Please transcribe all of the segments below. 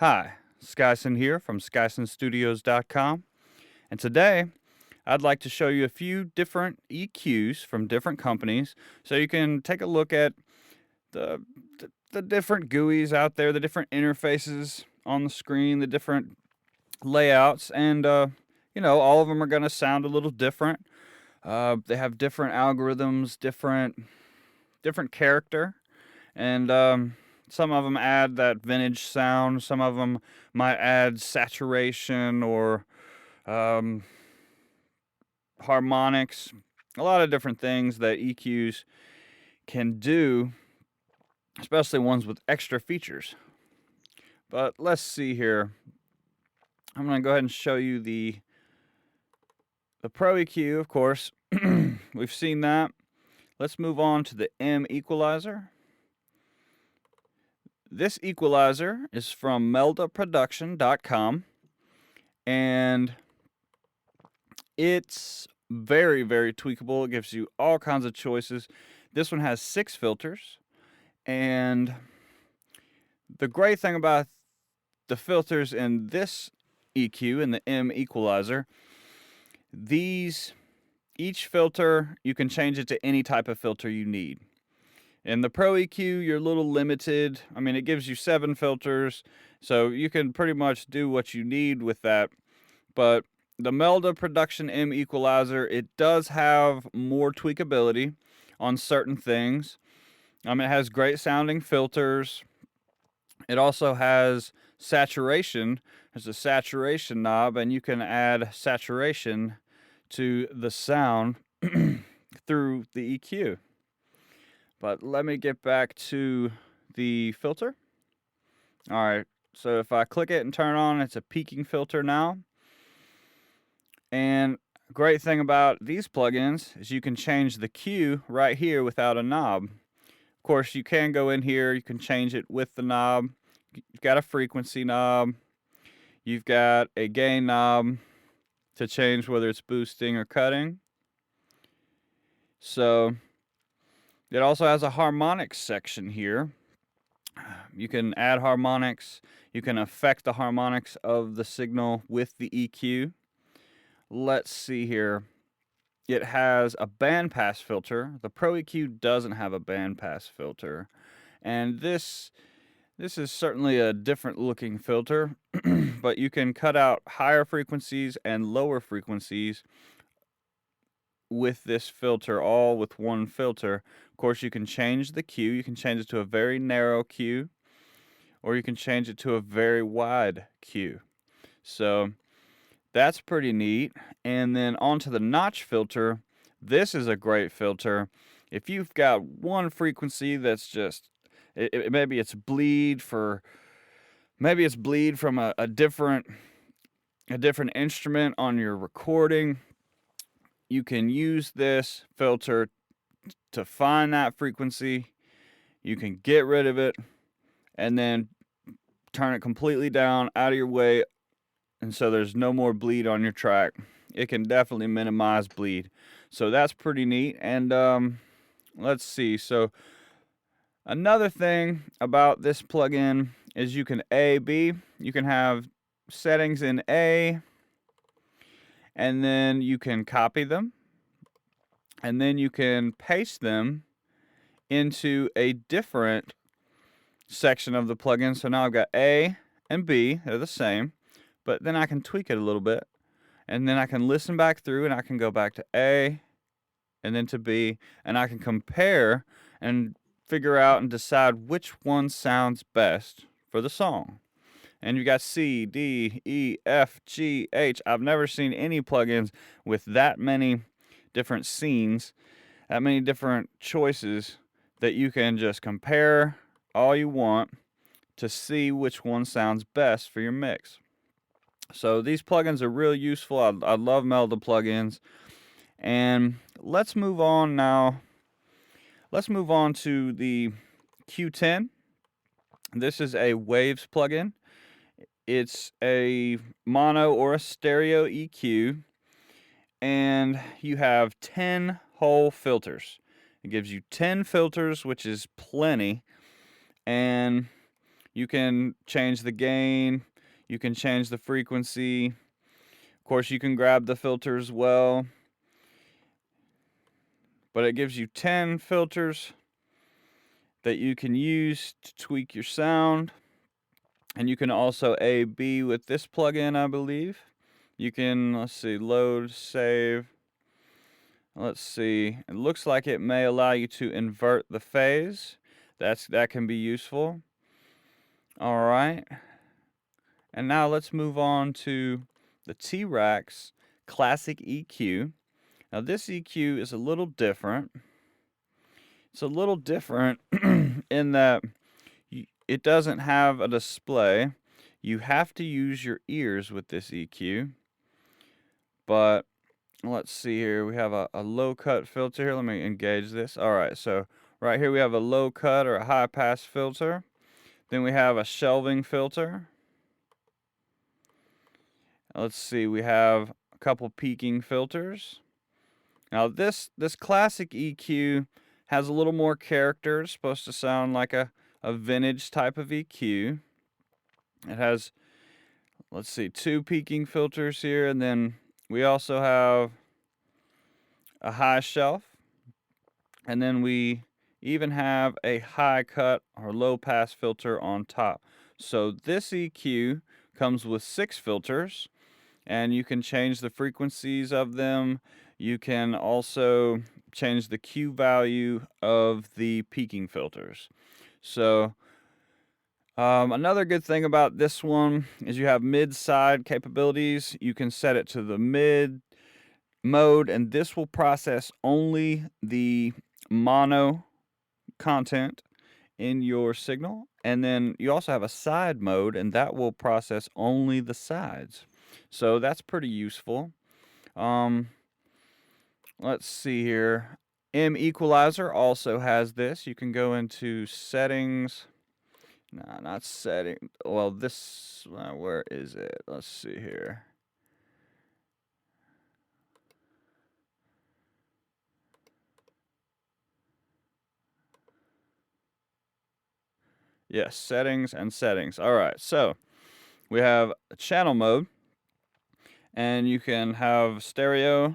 Hi, SkySun here from SkySunStudios.com, and today I'd like to show you a few different EQs from different companies so you can take a look at the, the different GUIs out there, the different interfaces on the screen, the different layouts, and all of them are going to sound a little different. They have different algorithms, different character, and some of them add that vintage sound. Some of them might add saturation or harmonics. A lot of different things that EQs can do, especially ones with extra features. But let's see here. I'm going to go ahead and show you the Pro EQ, of course. We've seen that. Let's move on to the M equalizer. This equalizer is from meldaproduction.com, and it's very, very tweakable. It gives you all kinds of choices. This one has 6 filters, and the great thing about the filters in this EQ, in the M equalizer, each filter, you can change it to any type of filter you need. In the Pro EQ, you're a little limited. I mean, it gives you 7 filters, so you can pretty much do what you need with that. But the Melda Production M equalizer, it does have more tweakability on certain things. It has great sounding filters. It also has saturation. There's a saturation knob, and you can add saturation to the sound through the EQ. But let me get back to the filter. Alright, so if I click it and turn on, it's a peaking filter now. And great thing about these plugins is you can change the Q right here without a knob. Of course, you can go in here, you can change it with the knob. You've got a frequency knob. You've got a gain knob to change whether it's boosting or cutting. So it also has a harmonics section here. You can add harmonics. You can affect the harmonics of the signal with the EQ. Let's see here. It has a bandpass filter. The Pro EQ doesn't have a bandpass filter. And this is certainly a different looking filter, but you can cut out higher frequencies and lower frequencies with this filter, all with one filter. Of course, you can change the Q. You can change it to a very narrow Q, or you can change it to a very wide Q. So that's pretty neat. And then onto the notch filter. This is a great filter. If you've got one frequency that's just, maybe it's bleed from a different instrument on your recording, you can use this filter to find that frequency. You can get rid of it and then turn it completely down, out of your way, and so there's no more bleed on your track. It can definitely minimize bleed. So that's pretty neat. And let's see. So another thing about this plugin is you can A/B. You can have settings in A, and then you can copy them, and then you can paste them into a different section of the plugin. So now I've got A and B, they're the same, but then I can tweak it a little bit, and then I can listen back through, and I can go back to A and then to B, and I can compare and figure out and decide which one sounds best for the song. And you got C, D, E, F, G, H. I've never seen any plugins with that many different scenes, that many different choices that you can just compare all you want to see which one sounds best for your mix. So these plugins are real useful. I love Melda plugins. And let's move on now. Let's move on to the Q10. This is a Waves plugin. It's a mono or a stereo EQ, and you have 10 whole filters. It gives you 10 filters, which is plenty, and You can change the gain, you can change the frequency. Of course, you can grab the filter as well. But it gives you 10 filters that you can use to tweak your sound. And you can also A/B with this plugin, I believe. You can, let's see, load, save. Let's see, it looks like it may allow you to invert the phase. That can be useful. All right. And now let's move on to the T-Rax Classic EQ. Now this EQ is a little different. It's a little different in that it doesn't have a display. You have to use your ears with this EQ. But let's see here. We have a low cut filter here. Let me engage this. All right, so right here we have a low cut or a high pass filter. Then we have a shelving filter. Let's see, we have a couple peaking filters. Now this classic EQ has a little more character. It's supposed to sound like a vintage type of EQ. It has, let's see, 2 peaking filters here, and then we also have a high shelf, and then we even have a high cut or low pass filter on top. So this EQ comes with 6 filters, and you can change the frequencies of them. You can also change the Q value of the peaking filters. So another good thing about this one is you have mid-side capabilities. You can set it to the mid mode, and this will process only the mono content in your signal. And then you also have a side mode, and that will process only the sides. So that's pretty useful. Let's see here. M Equalizer also has this. You can go into settings. No, not setting. Well, this, where is it? Let's see here. Yes, settings and settings. All right, so we have a channel mode, and you can have stereo.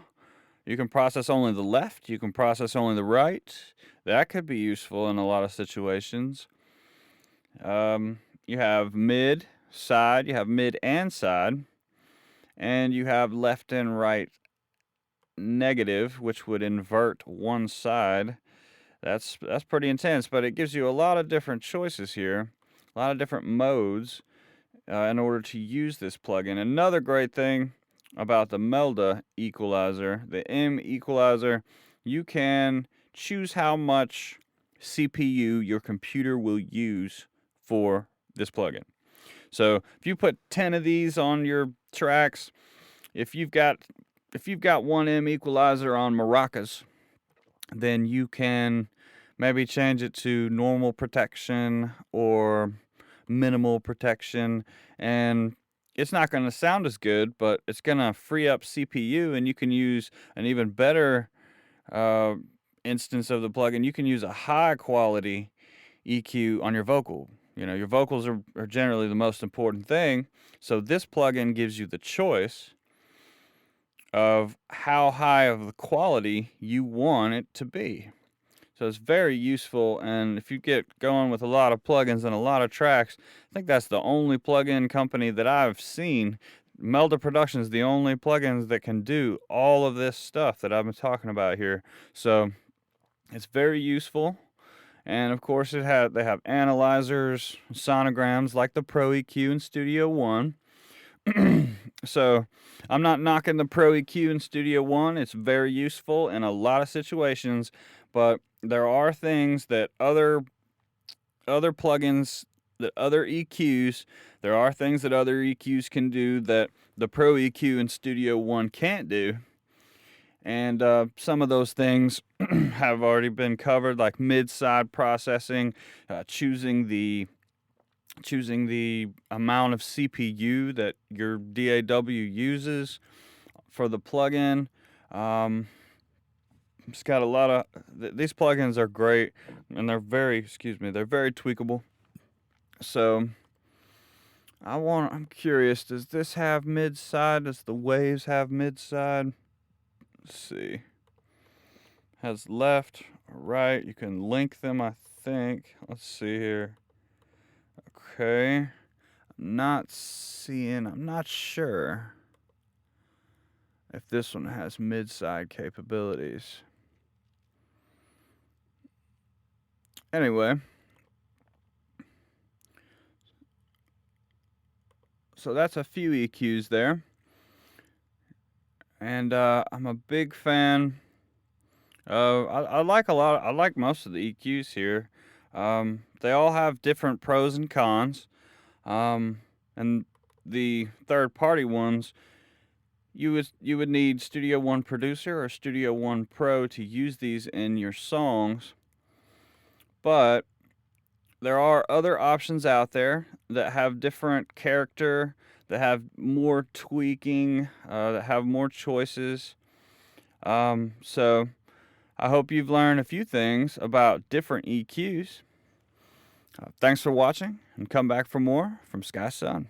You can process only the left. You can process only the right. That could be useful in a lot of situations. You have mid, side. You have mid and side. And you have left and right negative, which would invert one side. That's pretty intense, but it gives you a lot of different choices here, a lot of different modes in order to use this plugin. Another great thing about the Melda equalizer, the M equalizer, you can choose how much CPU your computer will use for this plugin. So if you put 10 of these on your tracks, if you've got one M equalizer on maracas, then you can maybe change it to normal protection or minimal protection, and it's not going to sound as good, but it's going to free up CPU, and you can use an even better instance of the plugin. You can use a high quality EQ on your vocal. You know, your vocals are generally the most important thing, so this plugin gives you the choice of how high of the quality you want it to be. So it's very useful, and if you get going with a lot of plugins and a lot of tracks, I think that's the only plugin company that I've seen. Melda Productions is the only plugins that can do all of this stuff that I've been talking about here. So it's very useful. And of course they have analyzers, sonograms like the Pro EQ in Studio One. So I'm not knocking the Pro EQ in Studio One. It's very useful in a lot of situations, but there are things that other plugins, that other EQs, there are things that other EQs can do that the Pro EQ in Studio One can't do. And some of those things have already been covered, like mid-side processing, choosing the amount of CPU that your DAW uses for the plugin. It's got a lot of these plugins are great, and they're very tweakable. So I'm curious, does this have mid-side? Does the Waves have mid-side? Let's see. Has left or right. You can link them, I think. Let's see here. Okay. I'm not sure if this one has mid-side capabilities. Anyway. So that's a few EQs there. And I'm a big fan. I like most of the EQs here. They all have different pros and cons. And the third-party ones, you would need Studio One Producer or Studio One Pro to use these in your songs. But there are other options out there that have different character, that have more tweaking, that have more choices. So I hope you've learned a few things about different EQs. Thanks for watching, and come back for more from SkySun.